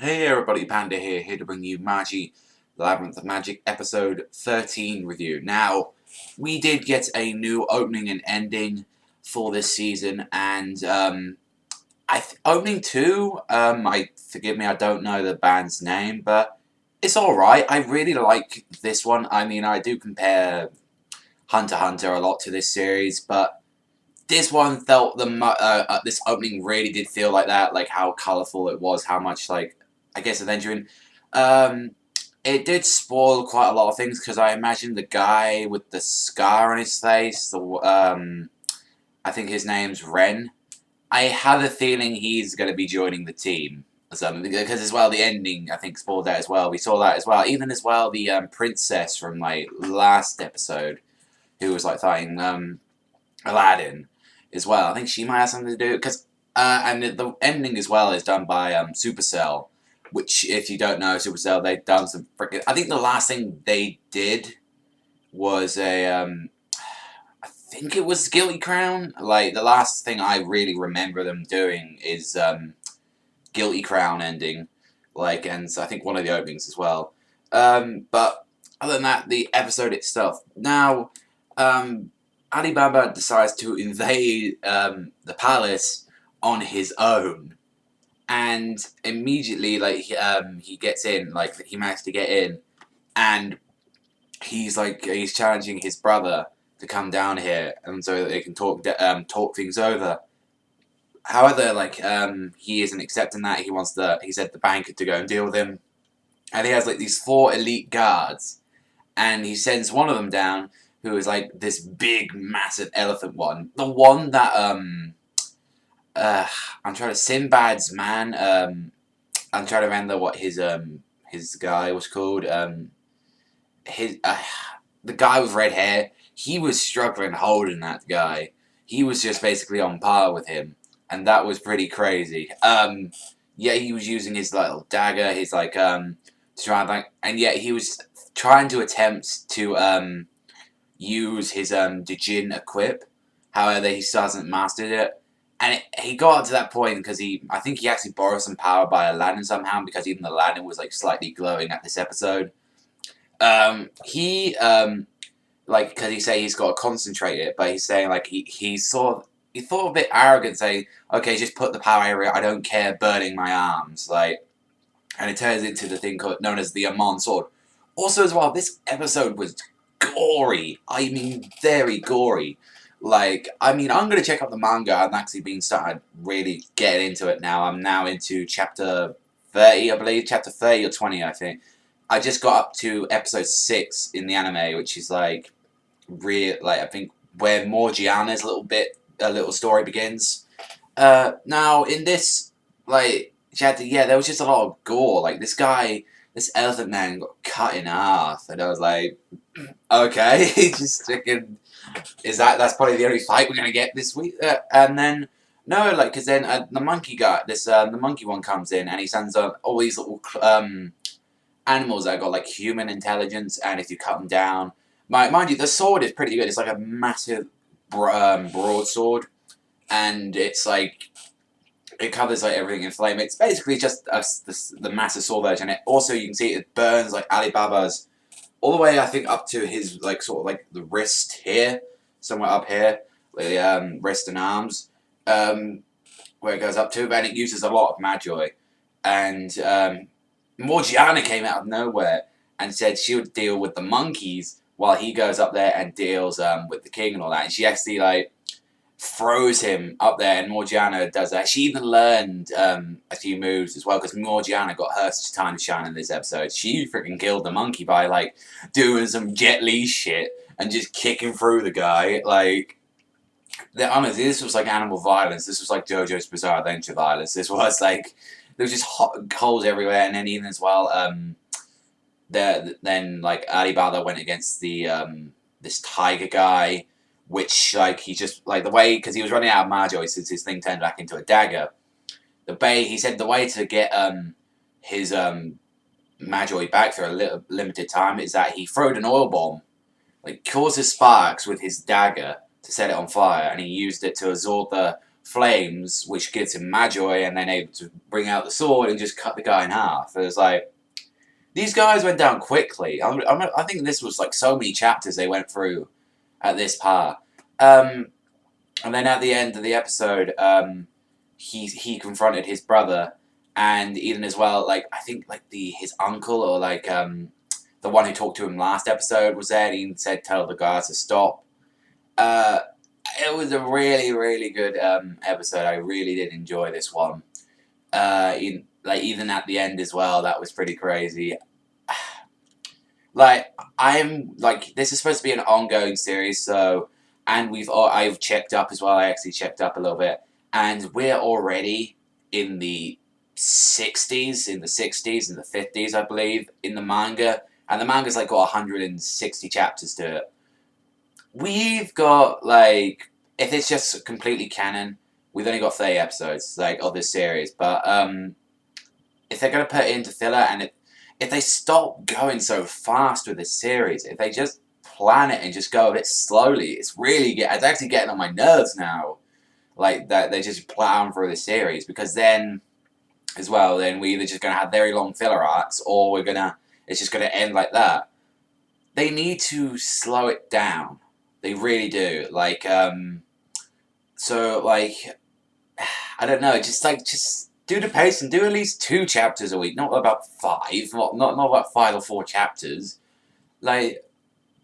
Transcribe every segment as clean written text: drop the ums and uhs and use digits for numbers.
Hey everybody, Panda here to bring you Magi The Labyrinth of Magic episode 13 review. Now, we did get a new opening and ending for this season, and opening 2, forgive me, I don't know the band's name, but it's alright. I really like this one. I mean, I do compare Hunter x Hunter a lot to this series, but this one felt this opening really did feel like that, like how colourful it was, how much, like, I guess adventuring. Um, it did spoil quite a lot of things, because I imagine the guy with the scar on his face, I think his name's Ren, I have a feeling he's going to be joining the team or something, because as well, the ending, I think, spoiled that as well. We saw that as well. Even as well, the princess from, like, last episode, who was, like, fighting Aladdin as well. I think she might have something to do because and the ending as well is done by Supercell, which if you don't know Supercell, they've done some freaking. I think the last thing they did was I think it was Guilty Crown. Like the last thing I really remember them doing is Guilty Crown ending, like, and so I think one of the openings as well. But other than that, the episode itself. Now, Alibaba decides to invade the palace on his own, and immediately, like, he gets in, like, he managed to get in, and he's challenging his brother to come down here, and so that they can talk things over. However, like, he isn't accepting that. He said the banker to go and deal with him, and he has like these 4 elite guards, and he sends one of them down, who is like this big, massive elephant one. The one that, I'm trying to, Sinbad's man, I'm trying to remember what his guy was called, the guy with red hair, he was struggling holding that guy. He was just basically on par with him, and that was pretty crazy. Yeah, he was using his little dagger, his like, to try and like, and yet he was trying to attempt to, use his Djinn equip. However, he still hasn't mastered it. And he got up to that point because I think he actually borrowed some power by Aladdin somehow, because even Aladdin was like slightly glowing at this episode. Like, because he say he's got to concentrate it, but he's saying like he thought a bit arrogant, saying, okay, just put the power area, I don't care, burning my arms, like, and it turns into the thing known as the Amon sword. Also, as well, this episode was gory. I mean, very gory. Like, I mean, I'm gonna check out the manga. I've actually been started really getting into it now. I'm now into chapter 30, I believe, chapter 30 or 20, I think. I just got up to episode 6 in the anime, which is like I think where Morgiana's a little story begins. Now in this, like, chapter, yeah, there was just a lot of gore. Like, this elephant man got cut in half, and I was like, okay, just thinking, that's probably the only fight we're gonna get this week? And then no, like, because then the monkey guy, the monkey one comes in, and he sends all these little animals that got like human intelligence, and if you cut them down, mind you, the sword is pretty good. It's like a massive broadsword, and it's like it covers like everything in flame. It's basically just the massive sword version. It also, you can see it burns like Alibaba's all the way, I think, up to his like sort of like the wrist here, somewhere up here, the wrist and arms, where it goes up to, and it uses a lot of Magi, and Morgiana came out of nowhere and said she would deal with the monkeys while he goes up there and deals with the king and all that. And she actually like throws him up there, and Morgiana does that. She even learned a few moves as well, because Morgiana got her time to shine in this episode. She freaking killed the monkey by like doing some Jet Li shit and just kicking through the guy. Like, honestly, this was like animal violence. This was like JoJo's Bizarre Adventure violence. This was like, there was just holes everywhere, and then even as well, then like Alibaba went against the this tiger guy, which like he just like the way, because he was running out of Magi since his thing turned back into a dagger. He said the way to get his Magi back for a limited time is that he throwed an oil bomb, like causes sparks with his dagger to set it on fire, and he used it to absorb the flames, which gives him Magi, and then able to bring out the sword and just cut the guy in half. It was like, these guys went down quickly. I think this was like so many chapters they went through at this part. And then at the end of the episode, he confronted his brother, and even as well, like I think like his uncle or like the one who talked to him last episode was there. And he said, "Tell the guards to stop." It was a really, really good episode. I really did enjoy this one. Even at the end as well, that was pretty crazy. Like this is supposed to be an ongoing series, so and I've checked up as well. I actually checked up a little bit, and we're already in the 60s, in the 50s, I believe, in the manga, and the manga's like got 160 chapters to it. We've got like, if it's just completely canon, we've only got 30 episodes like of this series, but if they're gonna put it into filler, and if they stop going so fast with this series, if they just plan it and just go a bit slowly, it's actually getting on my nerves now. Like that they just plow through the series, because then as well, then we're either just gonna have very long filler arcs, or it's just gonna end like that. They need to slow it down. They really do. Like so like I don't know, just do the pace and do at least 2 chapters a week, not about 5, not about 5 or 4 chapters. Like,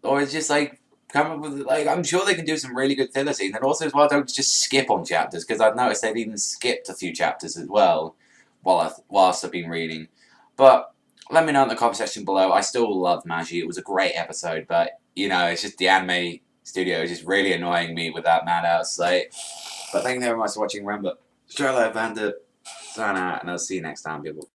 or it's just like come up with like, I'm sure they can do some really good filler scenes, and also as well don't just skip on chapters, because I've noticed they've even skipped a few chapters as well whilst I've been reading. But let me know in the comment section below. I still love Magi. It was a great episode, but you know, it's just the anime studio is just really annoying me with that madhouse. Like, but thank you very much for watching. Remember, Australia Bandit, sign out, and I'll see you next time, people.